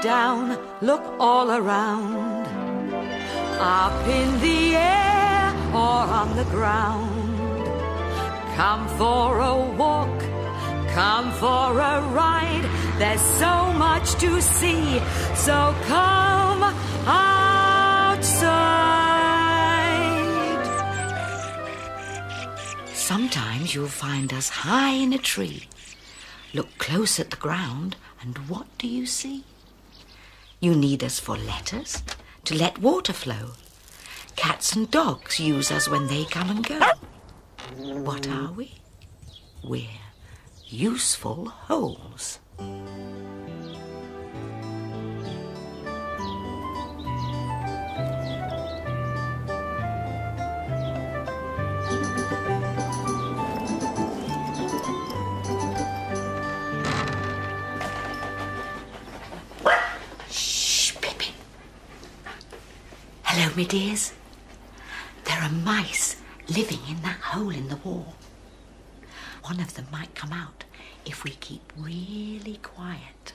down, look all around. Up in the air or on the ground. Come for a walk, come for a ride. There's so much to see, so come outside. Sometimes you'll find us high in a tree. Look close at the ground, and what do you see? You need us for letters, to let water flow. Cats and dogs use us when they come and go. What are we? We're useful holes. Hello, me dears. There are mice living in that hole in the wall. One of them might come out if we keep really quiet.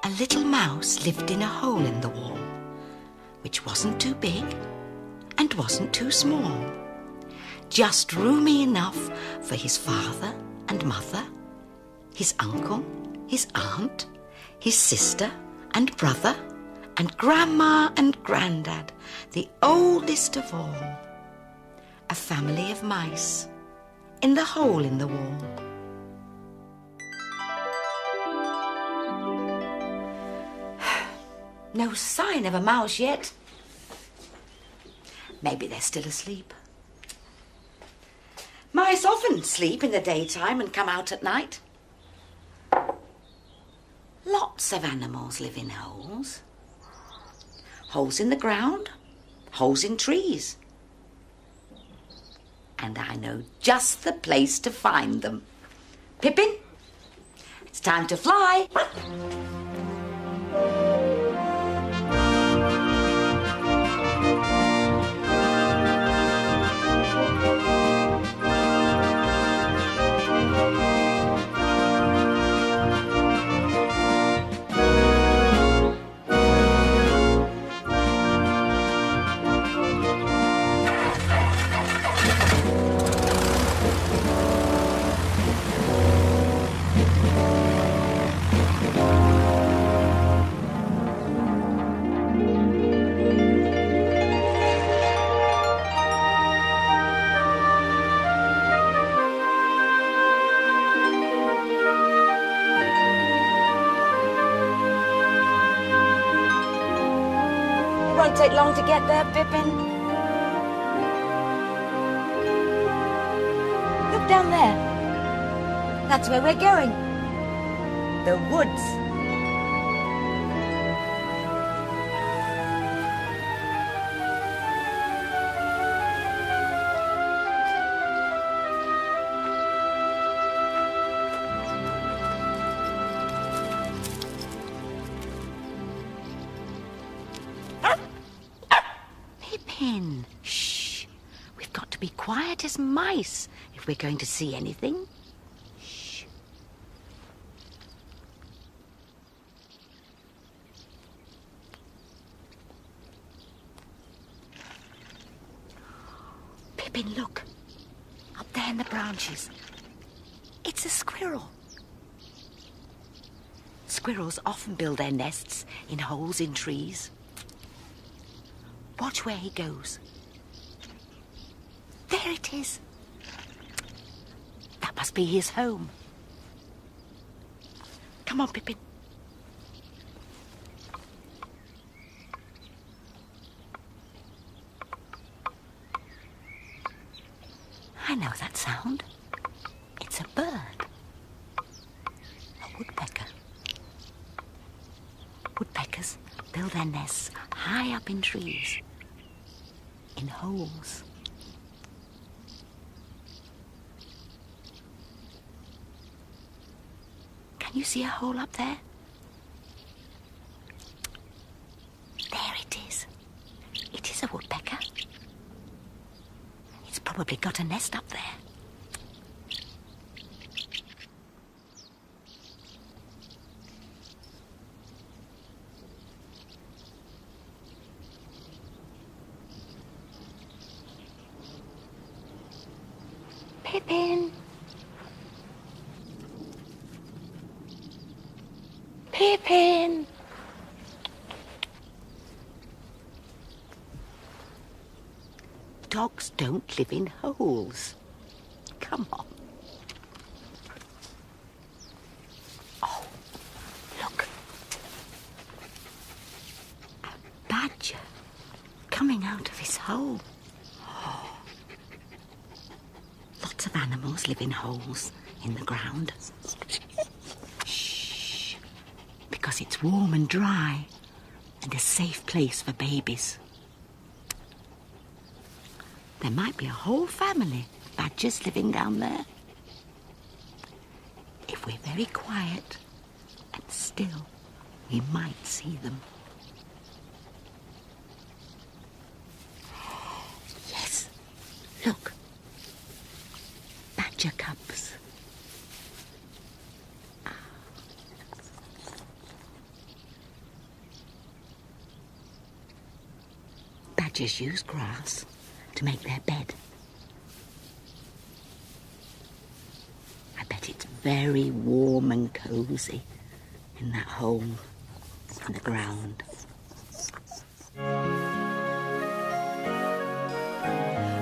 A little mouse lived in a hole in the wall, which wasn't too big and wasn't too small. Just roomy enough for his father and mother, his uncle, his aunt, his sister and brother, and grandma and granddad, the oldest of all. A family of mice in the hole in the wall. No sign of a mouse yet. Maybe they're still asleep. Mice often sleep in the daytime and come out at night. Lots of animals live in holes. Holes in the ground, holes in trees. And I know just the place to find them. Pippin, it's time to fly. Won't take long to get there, Pippin. Look down there. That's where we're going. The woods. Pippin, shh. We've got to be quiet as mice if we're going to see anything. Shh. Pippin, look. Up there in the branches. It's a squirrel. Squirrels often build their nests in holes in trees. Watch where he goes. There it is. That must be his home. Come on, Pippin. I know that sound. It's a bird. A woodpecker. Woodpeckers build their nests high up in trees. In holes. Can you see a hole up there? There it is. It is a woodpecker. It's probably got a nest up there. Pippin. Pippin. Dogs don't live in holes. Come on. Oh, look. A badger coming out of his hole. Oh. Lots of animals live in holes in the ground. Shh. Because it's warm and dry and a safe place for babies. There might be a whole family of badgers living down there. If we're very quiet and still, we might see them. Yes, look. Badger cubs. Badgers use grass to make their bed. I bet it's very warm and cosy in that hole in the ground.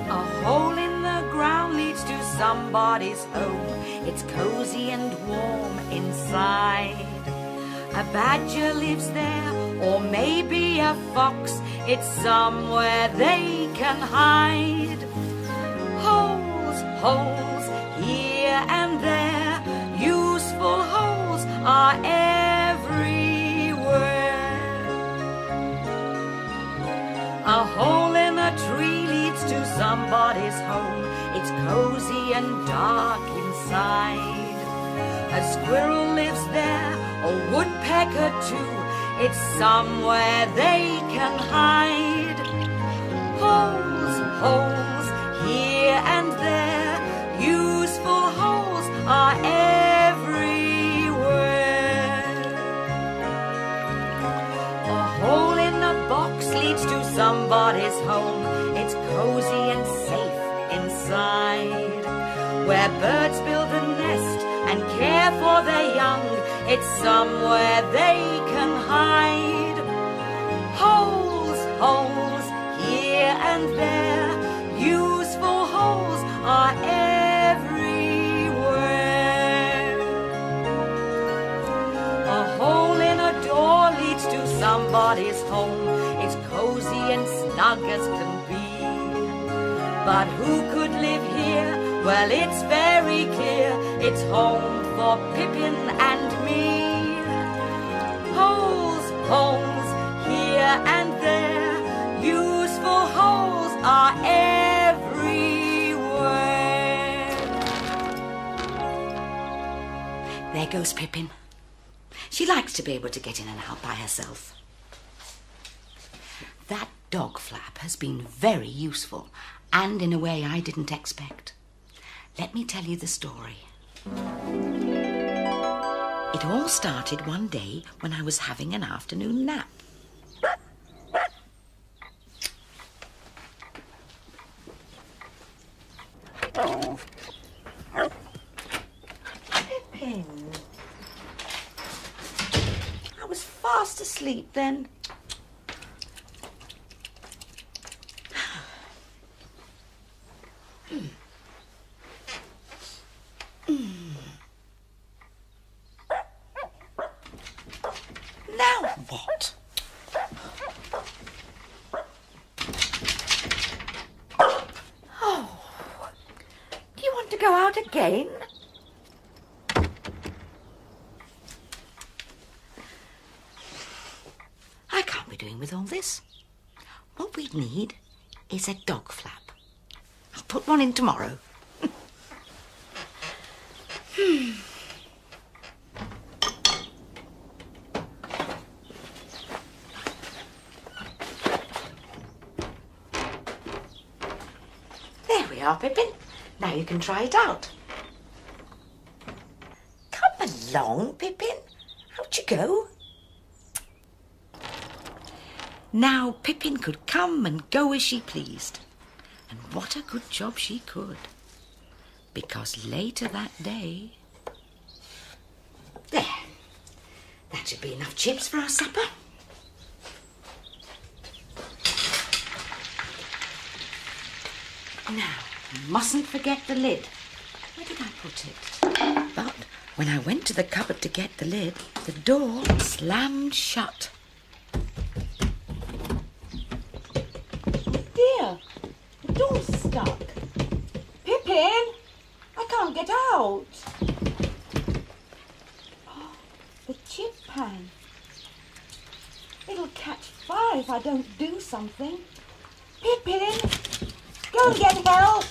A hole in the ground leads to somebody's home. It's cozy and warm inside. A badger lives there, or maybe a fox. It's somewhere they can hide. Holes, holes, here and there. Useful holes are everywhere. A hole in a tree leads to somebody's home. It's cozy and dark inside. A squirrel lives there, a woodpecker too. It's somewhere they can hide. Holes, holes, here and there. Useful holes are everywhere. A hole in a box leads to somebody's home. It's cozy and safe inside. Where birds build a nest and care for their young. It's somewhere they can hide. Holes, holes, here and there. Useful holes are everywhere. A hole in a door leads to somebody's home. It's cozy and snug as can be. But who could live here? Well, it's very clear. It's home for Pippin and me. Holes, holes, here and there. Useful holes are everywhere. There goes Pippin. She likes to be able to get in and out by herself. That dog flap has been very useful, and in a way I didn't expect. Let me tell you the story. It all started one day when I was having an afternoon nap. Pippin. I was fast asleep then. Now what? Oh, do you want to go out again? I can't be doing with all this. What we need is a dog flap. I'll put one in tomorrow. There we are, Pippin. Now you can try it out. Come along, Pippin. Out you go. Now Pippin could come and go as she pleased. And what a good job she could. because later that day... There. That should be enough chips for our supper. Now, you mustn't forget the lid. Where did I put it? But when I went to the cupboard to get the lid, the door slammed shut. Oh dear, the door's stuck. Pippin, I can't get out. Oh, the chip pan. It'll catch fire if I don't do something. Pippin, go and get help.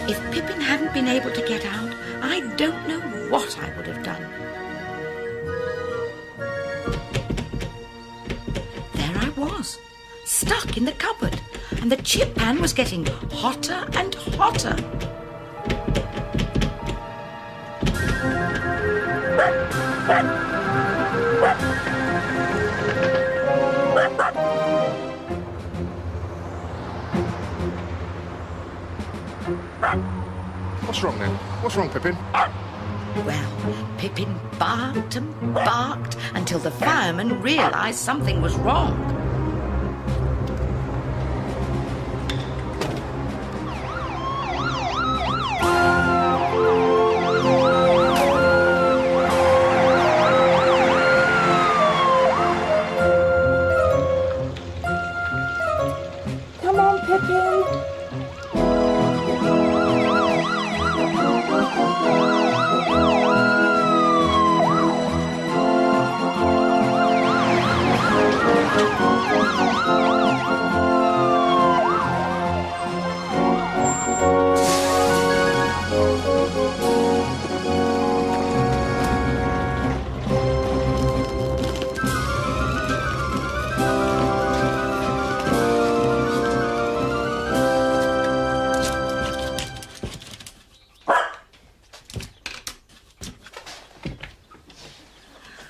If Pippin hadn't been able to get out, I don't know what I would have done. There I was, stuck in the cupboard, and the chip pan was getting hotter and hotter. What's wrong then? What's wrong, Pippin? Well, Pippin barked and barked until the firemen realised something was wrong. Come on, Pippin.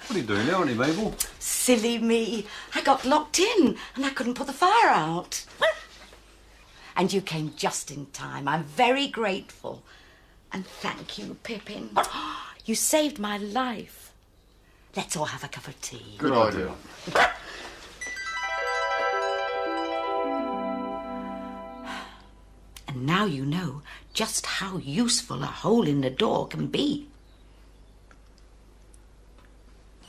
What are you doing there, Auntie Mabel? Silly me. I got locked in and I couldn't put the fire out. And you came just in time. I'm very grateful. And thank you, Pippin. You saved my life. Let's all have a cup of tea. Good idea. And now you know just how useful a hole in the door can be.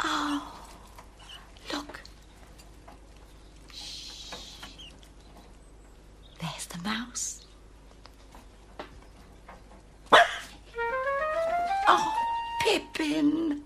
Oh, look. Shh. There's the mouse. Oh, Pippin.